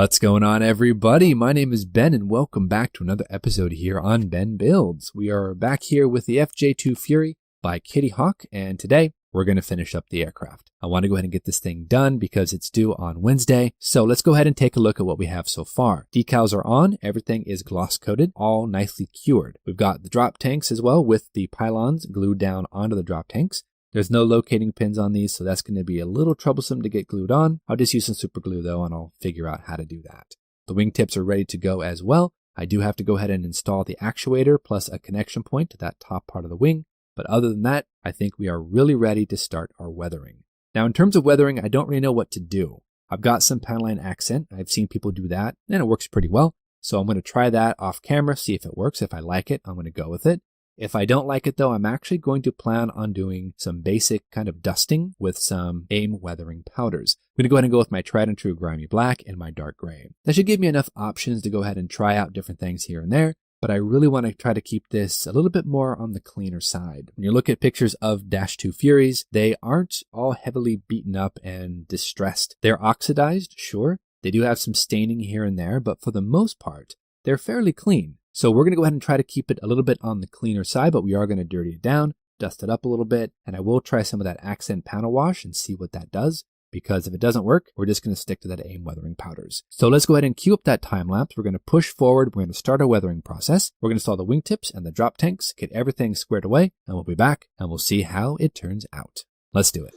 What's going on, everybody? My name is Ben and welcome back to another episode here on Ben Builds. We are back here with the FJ-2 Fury by Kitty Hawk, and today we're going to finish up the aircraft. I want to go ahead and get this thing done because it's due on Wednesday. So let's go ahead and take a look at what we have so far. Decals are on, everything is gloss coated, all nicely cured. We've got the drop tanks as well with the pylons glued down onto the drop tanks. There's no locating pins on these, so that's going to be a little troublesome to get glued on. I'll just use some super glue though, and I'll figure out how to do that. The wingtips are ready to go as well. I do have to go ahead and install the actuator plus a connection point to that top part of the wing. But other than that, I think we are really ready to start our weathering. Now, in terms of weathering, I don't really know what to do. I've got some panelline accent. I've seen people do that, and it works pretty well. So I'm going to try that off camera, see if it works. If I like it, I'm going to go with it. If I don't like it though, I'm actually going to plan on doing some basic kind of dusting with some AIM weathering powders. I'm going to go ahead and go with my tried and true grimy black and my dark gray. That should give me enough options to go ahead and try out different things here and there, but I really want to try to keep this a little bit more on the cleaner side. When you look at pictures of -2 Furies, they aren't all heavily beaten up and distressed. They're oxidized, sure. They do have some staining here and there, but for the most part, they're fairly clean. So we're going to go ahead and try to keep it a little bit on the cleaner side, but we are going to dirty it down, dust it up a little bit, and I will try some of that accent panel wash and see what that does, because if it doesn't work, we're just going to stick to that AIM weathering powders. So let's go ahead and cue up that time lapse. We're going to push forward. We're going to start our weathering process. We're going to install the wingtips and the drop tanks, get everything squared away, and we'll be back and we'll see how it turns out. Let's do it.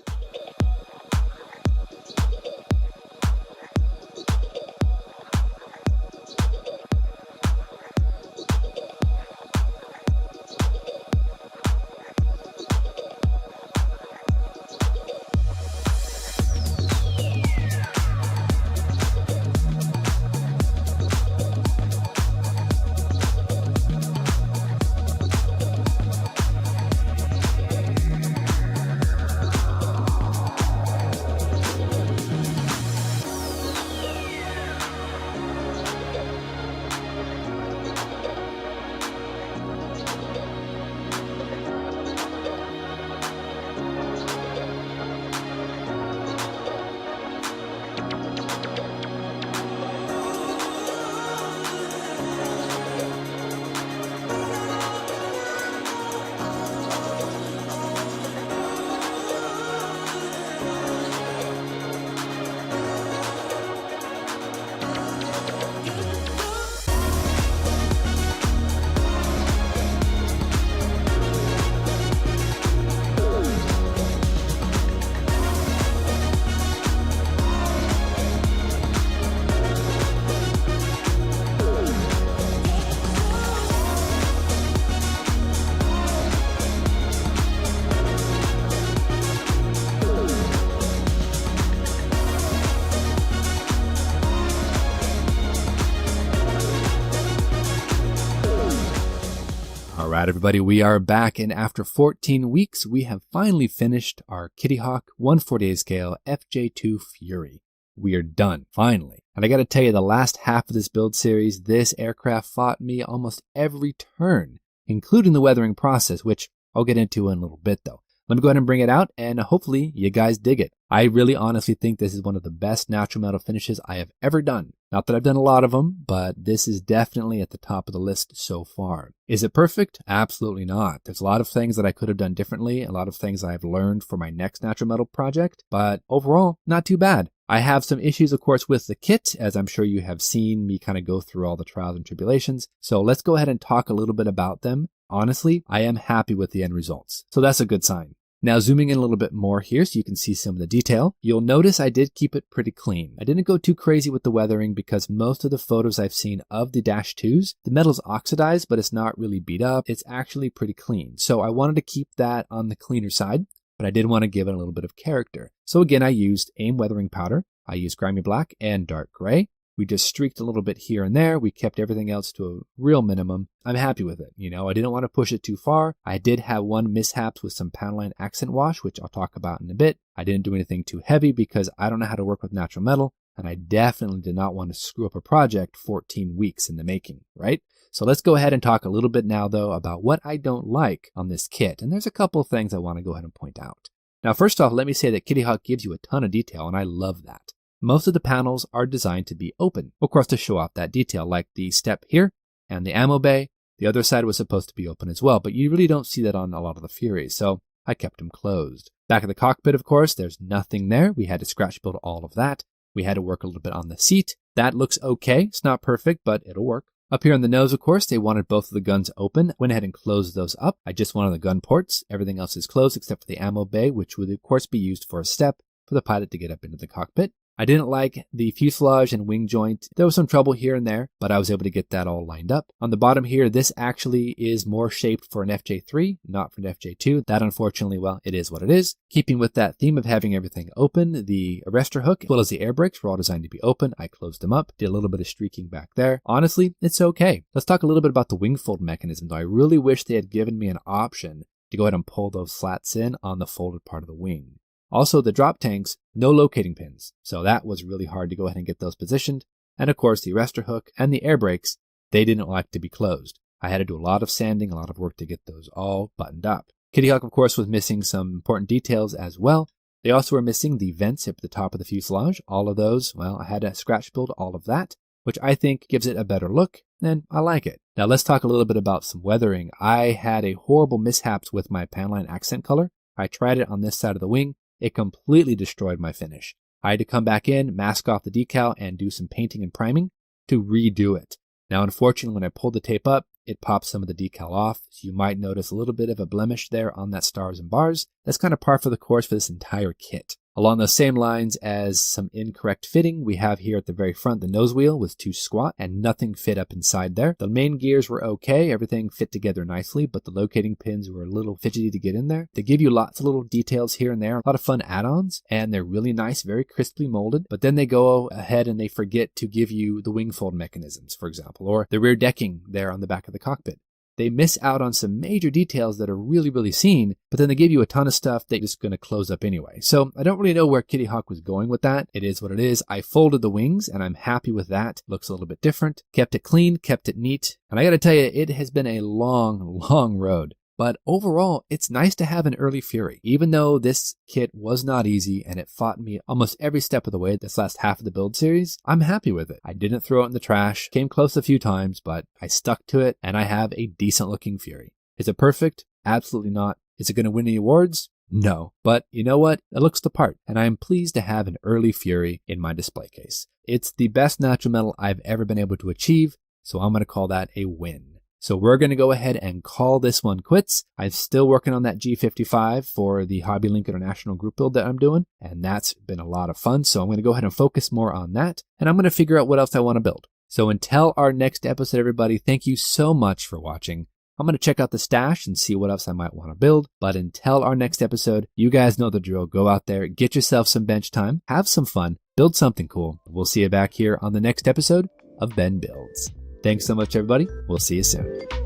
All right, everybody, we are back, and after 14 weeks, we have finally finished our Kitty Hawk 1/48 scale FJ-2 Fury. We are done, finally. And I got to tell you, the last half of this build series, this aircraft fought me almost every turn, including the weathering process, which I'll get into in a little bit, though. Let me go ahead and bring it out, and hopefully you guys dig it. I really honestly think this is one of the best natural metal finishes I have ever done. Not that I've done a lot of them, but this is definitely at the top of the list so far. Is it perfect? Absolutely not. There's a lot of things that I could have done differently, a lot of things I've learned for my next natural metal project, but overall, not too bad. I have some issues, of course, with the kit, as I'm sure you have seen me kind of go through all the trials and tribulations. So let's go ahead and talk a little bit about them. Honestly, I am happy with the end results. So that's a good sign. Now zooming in a little bit more here so you can see some of the detail, you'll notice I did keep it pretty clean. I didn't go too crazy with the weathering because most of the photos I've seen of the -2s, the metal's oxidized, but it's not really beat up. It's actually pretty clean. So I wanted to keep that on the cleaner side, but I did want to give it a little bit of character. So again, I used AIM weathering powder. I used grimy black and dark gray. We just streaked a little bit here and there. We kept everything else to a real minimum. I'm happy with it. You know, I didn't want to push it too far. I did have one mishaps with some panel accent wash, which I'll talk about in a bit. I didn't do anything too heavy because I don't know how to work with natural metal, and I definitely did not want to screw up a project 14 weeks in the making, right? So let's go ahead and talk a little bit now, though, about what I don't like on this kit. And there's a couple of things I want to go ahead and point out. Now, first off, let me say that Kitty Hawk gives you a ton of detail, and I love that. most of the panels are designed to be open, of course to show off that detail, like the step here and the ammo bay. The other side was supposed to be open as well, but you really don't see that on a lot of the Furies, so I kept them closed. Back of the cockpit, of course, there's nothing there. We had to scratch build all of that. We had to work a little bit on the seat. That looks okay. It's not perfect, but it'll work. Up here on the nose, of course, they wanted both of the guns open. Went ahead and closed those up. I just wanted the gun ports. Everything else is closed except for the ammo bay, which would of course be used for a step for the pilot to get up into the cockpit. I didn't like the fuselage and wing joint. There was some trouble here and there, but I was able to get that all lined up. On the bottom here, this actually is more shaped for an FJ-3, not for an FJ-2. That unfortunately, well, it is what it is. Keeping with that theme of having everything open, the arrestor hook as well as the air brakes were all designed to be open. I closed them up, did a little bit of streaking back there. Honestly, it's okay. Let's talk a little bit about the wing fold mechanism, though. I really wish they had given me an option to go ahead and pull those slats in on the folded part of the wing. Also, the drop tanks, no locating pins, so that was really hard to go ahead and get those positioned. And of course, the arrestor hook and the air brakes, they didn't like to be closed. I had to do a lot of sanding, a lot of work to get those all buttoned up. Kitty Hawk, of course, was missing some important details as well. They also were missing the vents at the top of the fuselage. All of those, well, I had to scratch build all of that, which I think gives it a better look, and I like it. Now let's talk a little bit about some weathering. I had a horrible mishaps with my panline accent color. I tried it on this side of the wing. It completely destroyed my finish. I had to come back in, mask off the decal, and do some painting and priming to redo it. Now, unfortunately, when I pulled the tape up, it popped some of the decal off, so you might notice a little bit of a blemish there on that stars and bars. That's kind of par for the course for this entire kit. Along those same lines as some incorrect fitting, we have here at the very front the nose wheel was too squat and nothing fit up inside there. The main gears were okay, everything fit together nicely, but the locating pins were a little fidgety to get in there. They give you lots of little details here and there, a lot of fun add-ons, and they're really nice, very crisply molded, but then they go ahead and they forget to give you the wing fold mechanisms, for example, or the rear decking there on the back of the cockpit. They miss out on some major details that are really, really seen, but then they give you a ton of stuff that's just going to close up anyway. So I don't really know where Kitty Hawk was going with that. It is what it is. I folded the wings and I'm happy with that. Looks a little bit different. Kept it clean, kept it neat. And I got to tell you, it has been a long, long road. But overall, it's nice to have an early Fury. Even though this kit was not easy and it fought me almost every step of the way this last half of the build series, I'm happy with it. I didn't throw it in the trash, came close a few times, but I stuck to it and I have a decent looking Fury. Is it perfect? Absolutely not. Is it going to win any awards? No. But you know what? It looks the part, and I am pleased to have an early Fury in my display case. It's the best natural metal I've ever been able to achieve, so I'm going to call that a win. So we're going to go ahead and call this one quits. I'm still working on that G55 for the Hobby Link International group build that I'm doing, and that's been a lot of fun. So I'm going to go ahead and focus more on that, and I'm going to figure out what else I want to build. So until our next episode, everybody, thank you so much for watching. I'm going to check out the stash and see what else I might want to build. But until our next episode, you guys know the drill. Go out there, get yourself some bench time, have some fun, build something cool. We'll see you back here on the next episode of Ben Builds. Thanks so much, everybody. We'll see you soon.